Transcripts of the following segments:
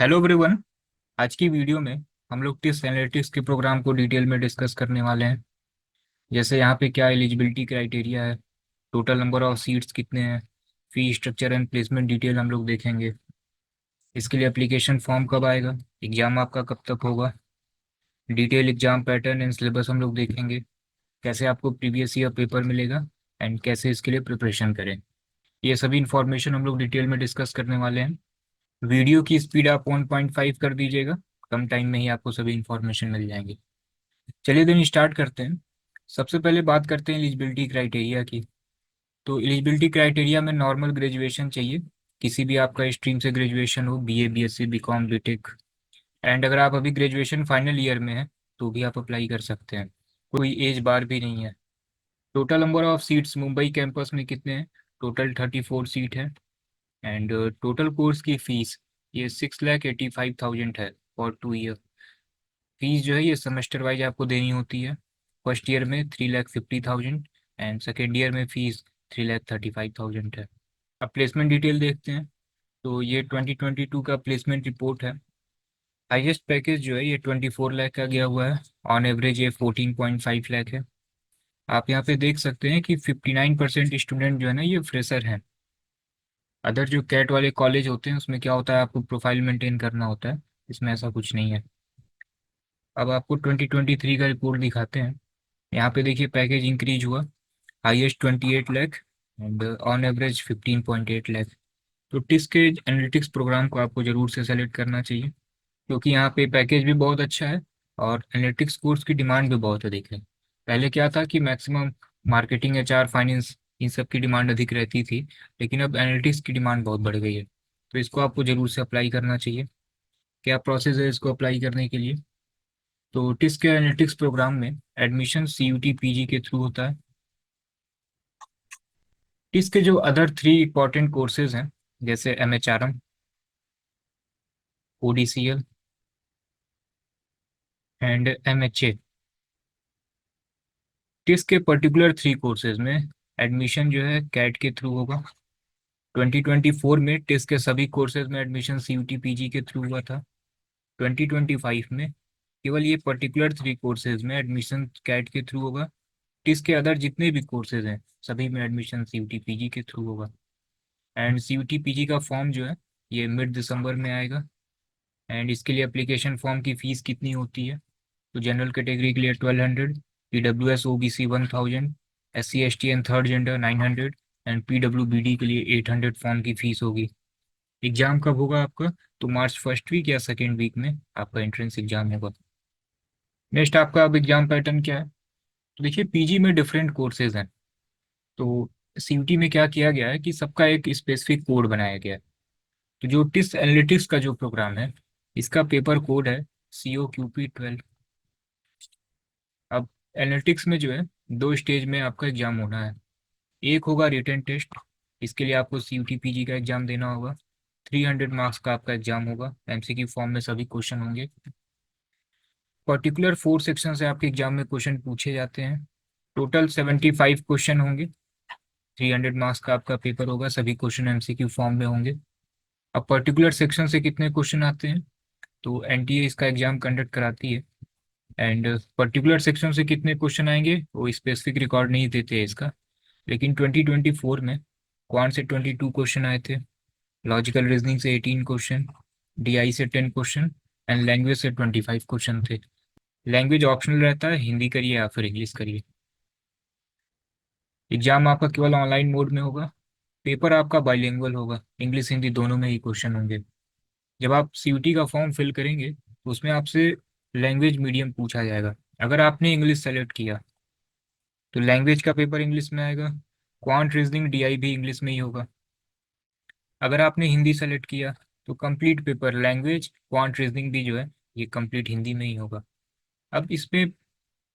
Hello everyone. आज की video में हम लोग टिस एनालिटिक्स के प्रोग्राम को डिटेल में डिस्कस करने वाले हैं। जैसे यहाँ पे क्या एलिजिबिलिटी क्राइटेरिया है, टोटल नंबर ऑफ सीट्स कितने हैं, fee structure and placement detail हम लोग देखेंगे। इसके लिए एप्लीकेशन फॉर्म कब आएगा, एग्जाम आपका कब तक होगा, detail exam pattern and syllabus हम लोग देखेंगे, कैसे आपको प्रीवियस ईयर पेपर मिलेगा एंड कैसे इसके लिए प्रिपरेशन करें। ये सभी इन्फॉर्मेशन हम लोग डिटेल में डिस्कस करने वाले हैं। वीडियो की स्पीड आप 1.5 कर दीजिएगा, कम टाइम में ही आपको सभी इन्फॉर्मेशन मिल जाएंगे। चलिए दिन स्टार्ट करते हैं। सबसे पहले बात करते हैं एलिजिबिलिटी क्राइटेरिया की। तो एलिजिबिलिटी क्राइटेरिया में नॉर्मल ग्रेजुएशन चाहिए, किसी भी आपका स्ट्रीम से ग्रेजुएशन हो, BA BSc BCom BTech. And अगर आप अभी ग्रेजुएशन फाइनल ईयर में हैं तो भी आप अप्लाई कर सकते हैं, कोई एज बार भी नहीं है। Total number of seats Mumbai campus में कितने हैं, टोटल 34 सीट है। एंड टोटल कोर्स की फीस ये 6,85,000 है फॉर 2 ईयर। फीस जो है ये सेमेस्टर वाइज आपको देनी होती है। फर्स्ट ईयर में 3,50,000 एंड सेकेंड ईयर में फीस 3,35,000 है। अब प्लेसमेंट डिटेल देखते हैं। तो ये 2022 का प्लेसमेंट रिपोर्ट है। हाईएस्ट पैकेज जो है ये 24 लाख का गया हुआ है। ऑन एवरेज ये 14.5 लाख है। आप यहाँ पे देख सकते हैं कि 59% स्टूडेंट जो है ना ये फ्रेशर हैं। अदर जो कैट वाले कॉलेज होते हैं उसमें क्या होता है, आपको प्रोफाइल मेंटेन करना होता है, इसमें ऐसा कुछ नहीं है। अब आपको 2023 का रिपोर्ट दिखाते हैं। यहाँ पे देखिए पैकेज इंक्रीज हुआ, highest 28 lakh and on average 15.8 lakh. तो टिस के एनालिटिक्स प्रोग्राम को आपको ज़रूर से सेलेक्ट करना चाहिए, क्योंकि यहाँ पे पैकेज भी बहुत अच्छा है और एनालिटिक्स कोर्स की डिमांड भी बहुत अधिक है। पहले क्या था कि मैक्सिमम मार्केटिंग एचआर फाइनेंस इन सब की डिमांड अधिक रहती थी, लेकिन अब एनालिटिक्स की डिमांड बहुत बढ़ गई है। तो इसको आपको ज़रूर से अप्लाई करना चाहिए। क्या प्रोसेस है इसको अप्लाई करने के लिए? तो टिस के एनालिटिक्स प्रोग्राम में एडमिशन सीयूटी पीजी के थ्रू होता है। इसके जो अदर 3 इंपॉर्टेंट कोर्सेज हैं, जैसे एमएचआरएम, ओडीसीएल एंड एमएचए, टिस के पर्टिकुलर 3 कोर्सेज में एडमिशन जो है कैट के थ्रू होगा। 2024 में टिस के सभी कोर्सेज में एडमिशन सीयूटी पीजी के थ्रू हुआ था। 2025 में केवल ये पर्टिकुलर 3 कोर्सेज में एडमिशन कैट के थ्रू होगा। टिस के अदर जितने भी कोर्सेज हैं सभी में एडमिशन सीयूटी पीजी के थ्रू होगा। एंड सीयूटी पीजी का फॉर्म जो है ये मिड दिसंबर में आएगा। एंड इसके लिए एप्लीकेशन फॉर्म की फ़ीस कितनी होती है? तो जनरल कैटेगरी के लिए 1200, EWS OBC 1000, SC ST and third gender 900 and PWBD के लिए 800 फॉर्म की फ़ीस होगी। एग्ज़ाम कब होगा आपका? तो मार्च फर्स्ट वीक या सेकेंड वीक में आपका एंट्रेंस एग्जाम होगा। नेक्स्ट आपका अब एग्जाम पैटर्न क्या है? तो देखिए पीजी में डिफरेंट कोर्सेज हैं। तो सीयूटी में क्या किया गया है कि सबका एक स्पेसिफिक कोड बनाया गया है। तो जो टिस एनालिटिक्स का जो प्रोग्राम है इसका पेपर कोड है COQP12। अब एनालिटिक्स में जो है 2 स्टेज में आपका एग्जाम होना है। एक होगा रिटन टेस्ट, इसके लिए आपको CUT PG का एग्जाम देना होगा। 300 मार्क्स का आपका एग्जाम होगा, MCQ फॉर्म में सभी क्वेश्चन होंगे। पर्टिकुलर 4 सेक्शन से आपके एग्जाम में क्वेश्चन पूछे जाते हैं। टोटल 75 क्वेश्चन होंगे। 300 मार्क्स का आपका पेपर होगा, सभी क्वेश्चन MCQ फॉर्म में होंगे। अब पर्टिकुलर सेक्शन से कितने क्वेश्चन आते हैं, तो एनटीए इसका एग्जाम कंडक्ट कराती है। एंड पर्टिकुलर सेक्शन से कितने क्वेश्चन आएंगे वो स्पेसिफिक रिकॉर्ड नहीं देते हैं इसका। लेकिन 2024 में क्वांट से 22 क्वेश्चन आए थे, लॉजिकल रीजनिंग से 18 क्वेश्चन, डीआई से 10 क्वेश्चन एंड लैंग्वेज से 25 क्वेश्चन थे। लैंग्वेज ऑप्शनल रहता है, हिंदी करिए या फिर इंग्लिश करिए। एग्जाम आपका केवल ऑनलाइन मोड में होगा। पेपर आपका बाइलिंगुअल होगा, इंग्लिश हिंदी दोनों में ही क्वेश्चन होंगे। जब आप सीयूटी का फॉर्म फिल करेंगे तो उसमें आपसे लैंग्वेज मीडियम पूछा जाएगा। अगर आपने इंग्लिश सेलेक्ट किया तो लैंग्वेज का पेपर इंग्लिश में आएगा, क्वांट रीजनिंग डीआई भी इंग्लिश में ही होगा। अगर आपने हिंदी सेलेक्ट किया तो complete paper language quant reasoning भी जो है ये कंप्लीट हिंदी में ही होगा। अब इसमें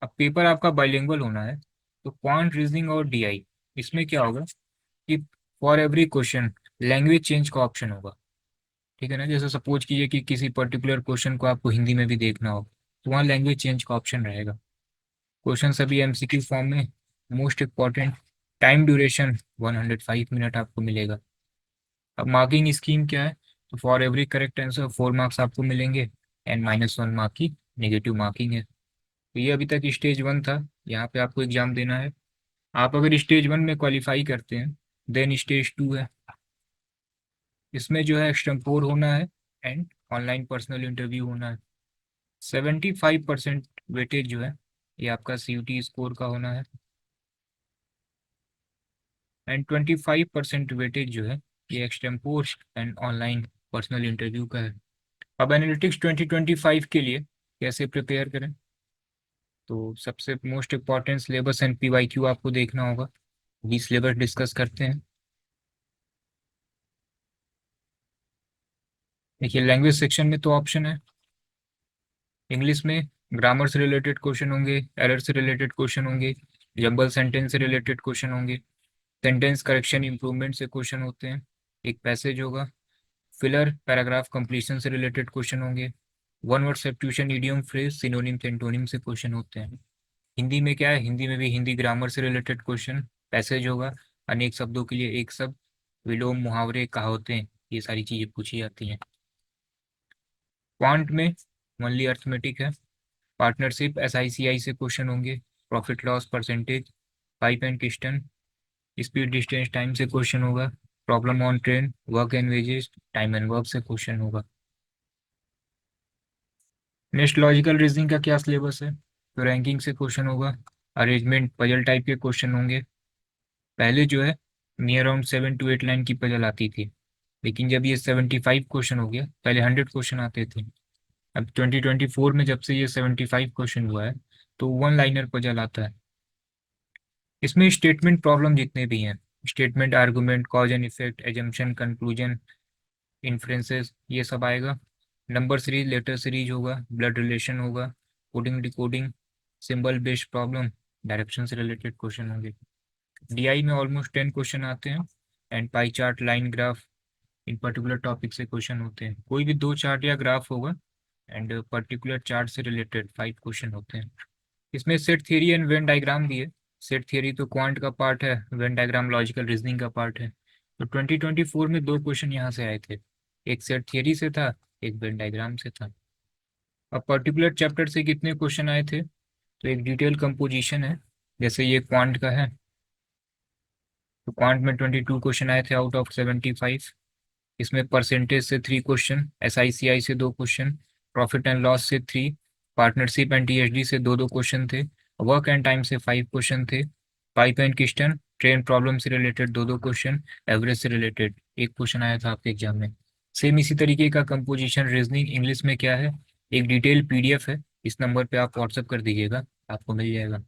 अब पेपर आपका बाइलिंगुअल होना है, तो क्वांट रीजनिंग और डीआई इसमें क्या होगा कि for every question language change का ऑप्शन होगा। ठीक है ना, जैसे सपोज कीजिए कि किसी पर्टिकुलर क्वेश्चन को आपको हिंदी में भी देखना हो तो वहाँ लैंग्वेज चेंज का ऑप्शन रहेगा। क्वेश्चन सभी MCQ फॉर्म में। Most important, time duration 105 minute आपको मिलेगा। अब मार्किंग स्कीम क्या है? For every correct answer 4 marks आपको मिलेंगे एंड -1 मार्क की नेगेटिव मार्किंग है। तो ये अभी तक स्टेज 1 था, यहाँ पे आपको एग्जाम देना है। आप अगर स्टेज 1 में क्वालिफाई करते हैं देन स्टेज 2 है। इसमें जो है एक्सटेम्पोर होना है एंड ऑनलाइन पर्सनल इंटरव्यू होना है। 75% वेटेज जो है ये आपका CUT स्कोर का होना है एंड 25% वेटेज जो है ये extempore and online personal interview का है। अब एनालिटिक्स 2025 के लिए कैसे प्रिपेयर करें, तो सबसे most important syllabus and PYQ आपको देखना होगा। 20 सिलेबस डिस्कस करते हैं। देखिए लैंग्वेज सेक्शन में तो ऑप्शन है, इंग्लिश में ग्रामर से रिलेटेड क्वेश्चन होंगे, एरर से रिलेटेड क्वेश्चन होंगे, जंबल सेंटेंस से रिलेटेड क्वेश्चन होंगे, सेंटेंस करेक्शन इंप्रूवमेंट से क्वेश्चन होते हैं, एक पैसेज होगा, फिलर पैराग्राफ कंप्लीशन से रिलेटेड क्वेश्चन होंगे, one word substitution idiom phrase synonym antonym से क्वेश्चन होते हैं। हिंदी में क्या है, हिंदी में भी हिंदी ग्रामर से रिलेटेड क्वेश्चन, पैसेज होगा, अनेक शब्दों के लिए एक शब्द, विलोम, मुहावरे, कहावतें, ये सारी चीजें पूछी जाती हैं। क्वांट में ओनली अर्थमेटिक है, पार्टनरशिप SICI से क्वेश्चन होंगे, profit loss percentage, pipe and किस्टन, speed distance time से क्वेश्चन होगा, problem on train, work and wages, time and work से क्वेश्चन होगा। नेक्स्ट लॉजिकल रीजनिंग का क्या सिलेबस है, तो रैंकिंग से क्वेश्चन होगा, अरेंजमेंट पजल टाइप के क्वेश्चन होंगे। पहले जो है नियर अराउंड 7 to 8 लाइन की पजल आती थी, लेकिन जब ये 75 क्वेश्चन हो गया, पहले 100 क्वेश्चन आते थे। अब 2024 में जब से ये 75 क्वेश्चन हुआ है तो 1 लाइनर पजल आता है। इसमें स्टेटमेंट प्रॉब्लम जितने भी हैं, statement, argument, cause and effect, assumption, conclusion, inferences, ये सब आएगा। नंबर सीरीज, लेटर सीरीज होगा, ब्लड रिलेशन होगा, coding decoding, symbol based problem, direction से रिलेटेड क्वेश्चन होंगे। DI में ऑलमोस्ट 10 क्वेश्चन आते हैं and pie chart, line graph, in particular topic से क्वेश्चन होते हैं। कोई भी 2 चार्ट या ग्राफ होगा एंड पर्टिकुलर चार्ट से रिलेटेड 5 क्वेश्चन होते हैं। इसमें set theory and Venn diagram भी है। सेट थियरी तो क्वांट का पार्ट है, वेन डायग्राम लॉजिकल रीजनिंग का पार्ट है। तो 2024 में 2 क्वेश्चन यहाँ से आए थे, एक सेट थियरी से था, एक वेन डायग्राम से था। अब पर्टिकुलर चैप्टर से कितने क्वेश्चन आए थे, तो एक डिटेल कंपोजिशन है, जैसे ये क्वांट का है, तो क्वांट में 22 क्वेश्चन आए थे आउट ऑफ 75। इसमें परसेंटेज से 3 क्वेश्चन, SICI से 2 क्वेश्चन, प्रॉफिट एंड लॉस से 3, पार्टनरशिप एंड THD से 2-2 क्वेश्चन थे, वर्क एंड टाइम से 5 क्वेश्चन थे, पाइप एंड किस्टन, ट्रेन प्रॉब्लम से रिलेटेड 2-2 क्वेश्चन, एवरेज से रिलेटेड 1 क्वेश्चन आया था आपके एग्जाम में। सेम इसी तरीके का कंपोजिशन रीजनिंग इंग्लिश में क्या है, एक डिटेल PDF है, इस नंबर पे आप व्हाट्सअप कर दीजिएगा, आपको मिल जाएगा।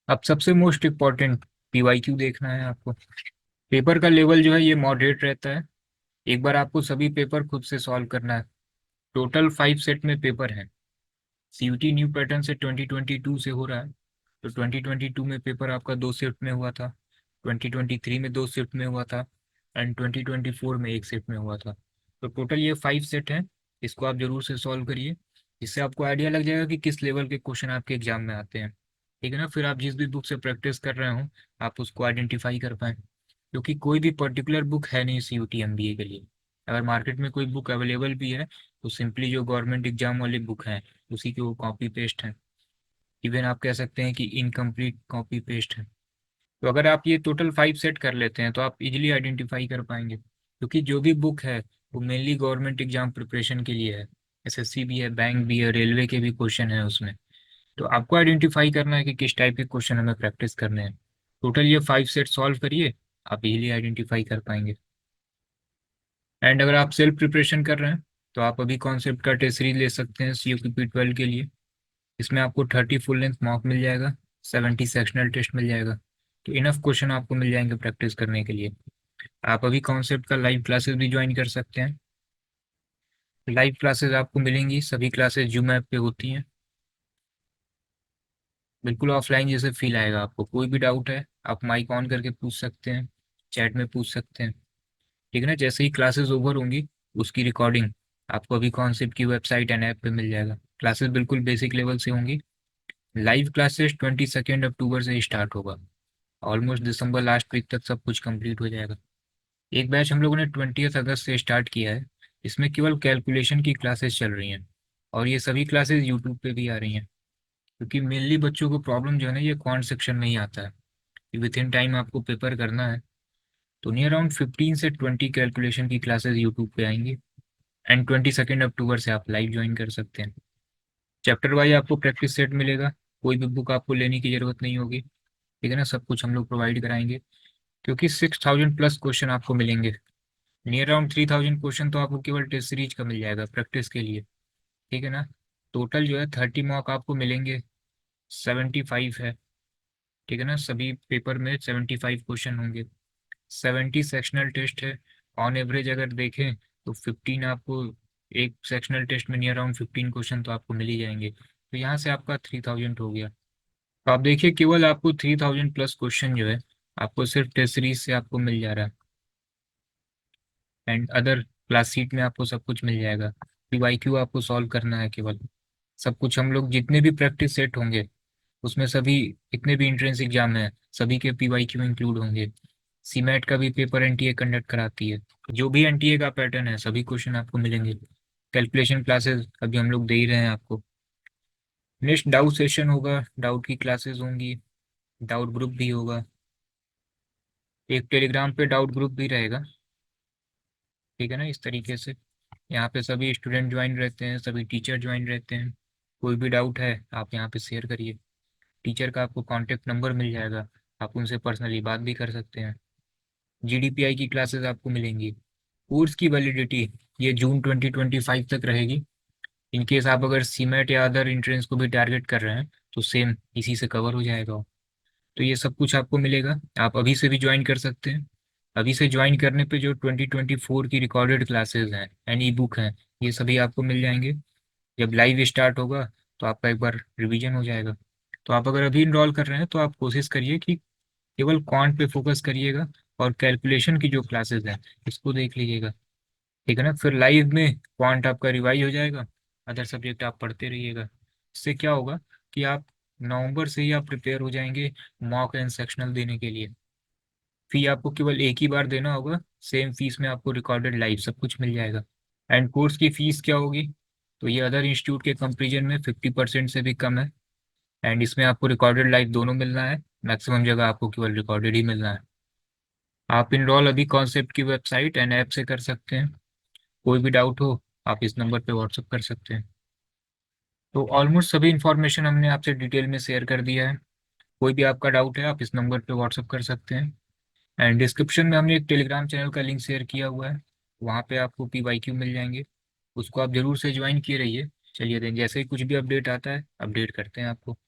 अब सबसे मोस्ट इम्पॉर्टेंट PYQ देखना है आपको। पेपर का लेवल जो है ये मॉडरेट रहता है। एक बार आपको सभी पेपर खुद से सॉल्व करना है। टोटल 5 सेट में पेपर है। CUT न्यू पैटर्न से 2022 से हो रहा है, तो 2022 में पेपर आपका 2 शिफ्ट में हुआ था, 2023 में 2 शिफ्ट में हुआ था एंड 2024 में 1 शिफ्ट में हुआ था। तो टोटल ये 5 सेट हैं, इसको आप जरूर से सॉल्व करिए, इससे आपको आइडिया लग जाएगा कि किस लेवल के क्वेश्चन आपके एग्जाम में आते हैं। ठीक है ना, फिर आप जिस भी बुक से प्रैक्टिस कर रहे हो आप उसको आइडेंटिफाई कर पाएँ, क्योंकि कोई भी पर्टिकुलर बुक है नहीं CUT MBA के लिए। अगर मार्केट में कोई बुक अवेलेबल भी है तो सिंपली जो गवर्नमेंट एग्जाम वाली बुक है उसी के वो कॉपी पेस्ट है, इवन आप कह सकते हैं कि इनकम्प्लीट कॉपी पेस्ट है। तो अगर आप ये टोटल 5 सेट कर लेते हैं तो आप इजीली आइडेंटिफाई कर पाएंगे, क्योंकि जो भी बुक है वो मेनली गवर्नमेंट एग्जाम प्रिपरेशन के लिए है। SSC भी है, बैंक भी है, रेलवे के भी क्वेश्चन है उसमें। तो आपको आइडेंटिफाई करना है कि किस टाइप के क्वेश्चन हमें प्रैक्टिस करने हैं। टोटल ये 5 सेट सॉल्व करिए, आप इजीली आइडेंटिफाई कर पाएंगे। एंड अगर आप सेल्फ प्रिपरेशन कर रहे हैं तो आप अभी कॉन्सेप्ट का टेस्ट सीरीज ले सकते हैं CUPP 12 के लिए। इसमें आपको 30 फुल लेंथ मॉक मिल जाएगा, 70 सेक्शनल टेस्ट मिल जाएगा, तो इनफ क्वेश्चन आपको मिल जाएंगे प्रैक्टिस करने के लिए। आप अभी कॉन्सेप्ट का लाइव क्लासेस भी ज्वाइन कर सकते हैं। लाइव क्लासेस आपको मिलेंगी, सभी क्लासेस जूम ऐप पे होती हैं, बिल्कुल ऑफलाइन जैसे फील आएगा आपको। कोई भी डाउट है आप माइक ऑन करके पूछ सकते हैं, चैट में पूछ सकते हैं। ठीक है ना, जैसे ही क्लासेस ओवर होंगी उसकी रिकॉर्डिंग आपको अभी कॉन्सेप्ट की वेबसाइट एंड ऐप पे मिल जाएगा। क्लासेस बिल्कुल बेसिक लेवल से होंगी। लाइव क्लासेस 22 अक्टूबर से स्टार्ट होगा, ऑलमोस्ट दिसंबर लास्ट वीक तक सब कुछ कंप्लीट हो जाएगा। एक बैच हम लोगों ने 20 अगस्त से स्टार्ट किया है, इसमें केवल कैलकुलेशन की क्लासेस चल रही हैं, और ये सभी क्लासेस यूट्यूब पे भी आ रही हैं, क्योंकि मेनली बच्चों को प्रॉब्लम जो है ना ये क्वांट सेक्शन में ही आता है कि विद इन टाइम आपको पेपर करना है। तो नियर अराउंड 15 से 20 कैलकुलेशन की क्लासेस यूट्यूब पे आएंगी, एंड 22 अक्टूबर से आप लाइव ज्वाइन कर सकते हैं। चैप्टर वाइज आपको प्रैक्टिस सेट मिलेगा, कोई भी बुक आपको लेने की ज़रूरत नहीं होगी, ठीक है ना, सब कुछ हम लोग प्रोवाइड कराएंगे। क्योंकि 6000+ क्वेश्चन आपको मिलेंगे, नियर अराउंड 3000 क्वेश्चन तो आपको केवल टेस्ट सीरीज का मिल जाएगा प्रैक्टिस के लिए, ठीक है ना। टोटल जो है 30 मार्क आपको मिलेंगे, 75 है, ठीक है ना, सभी पेपर में 75 क्वेश्चन होंगे। 70 सेक्शनल टेस्ट है, ऑन एवरेज अगर देखें तो 15 आपको, एक सेक्शनल टेस्ट में नियर अराउंड 15 क्वेश्चन तो आपको मिल ही जाएंगे, तो यहाँ से आपका 3000 हो गया। तो आप देखिए केवल आपको 3000+ क्वेश्चन जो है आपको सिर्फ टेस्ट सीरीज से आपको मिल जा रहा है, एंड अदर क्लास सीट में आपको सब कुछ मिल जाएगा। पीवाईक्यू आपको सॉल्व करना है केवल, सब कुछ हम लोग जितने भी प्रैक्टिस सेट होंगे उसमें सभी, इतने भी इंट्रेंस एग्जाम है सभी के पीवाईक्यू इंक्लूड होंगे। सीमेट का भी पेपर एनटीए कंडक्ट कराती है, जो भी एनटीए का पैटर्न है सभी क्वेश्चन आपको मिलेंगे। कैलकुलेशन क्लासेस अभी हम लोग दे ही रहे हैं आपको। नेक्स्ट डाउट सेशन होगा, डाउट की क्लासेस होंगी, डाउट ग्रुप भी होगा, एक टेलीग्राम पे डाउट ग्रुप भी रहेगा, ठीक है ना। इस तरीके से यहाँ पे सभी स्टूडेंट ज्वाइन रहते हैं, सभी टीचर ज्वाइन रहते हैं। कोई भी डाउट है आप यहाँ पे शेयर करिए, टीचर का आपको कॉन्टेक्ट नंबर मिल जाएगा, आप उनसे पर्सनली बात भी कर सकते हैं। जीडीपीआई की क्लासेस आपको मिलेंगी। कोर्स की वैलिडिटी ये जून 2025 तक रहेगी। इन केस आप अगर सीमेट या अदर इंट्रेंस को भी टारगेट कर रहे हैं तो सेम इसी से कवर हो जाएगा। तो ये सब कुछ आपको मिलेगा, आप अभी से भी ज्वाइन कर सकते हैं। अभी से ज्वाइन करने पे जो 2024 की रिकॉर्डेड क्लासेस हैं एंड ई बुक हैं, ये सभी आपको मिल जाएंगे। जब लाइव स्टार्ट होगा तो आपका एक बार रिवीजन हो जाएगा। तो आप अगर अभी इनरोल कर रहे हैं तो आप कोशिश करिए कि केवल क्वांट पे फोकस करिएगा, और कैलकुलेशन की जो क्लासेस हैं इसको देख लीजिएगा, ठीक है ना। फिर लाइव में क्वांट आपका रिवाइज हो जाएगा, अदर सब्जेक्ट आप पढ़ते रहिएगा। इससे क्या होगा कि आप नवंबर से ही आप प्रिपेयर हो जाएंगे मॉक एंड सेक्शनल देने के लिए। फी आपको केवल एक ही बार देना होगा, सेम फीस में आपको रिकॉर्डेड लाइव सब कुछ मिल जाएगा। एंड कोर्स की फीस क्या होगी, तो ये अदर इंस्टीट्यूट के कंपेरिजन में 50% से भी कम है, एंड इसमें आपको रिकॉर्डेड लाइव दोनों मिलना है, मैक्सिमम जगह आपको केवल रिकॉर्डेड ही मिलना है। आप इनरोल अभी कॉन्सेप्ट की वेबसाइट एंड ऐप से कर सकते हैं। कोई भी डाउट हो आप इस नंबर पे व्हाट्सअप कर सकते हैं। तो ऑलमोस्ट सभी इन्फॉर्मेशन हमने आपसे डिटेल में शेयर कर दिया है। कोई भी आपका डाउट है आप इस नंबर पे व्हाट्सअप कर सकते हैं। एंड डिस्क्रिप्शन में हमने एक टेलीग्राम चैनल का लिंक शेयर किया हुआ है, वहाँ पे आपको पीवाईक्यू मिल जाएंगे, उसको आप जरूर से ज्वाइन किए रहिए। चलिए देन, जैसे ही कुछ भी अपडेट आता है अपडेट करते हैं आपको।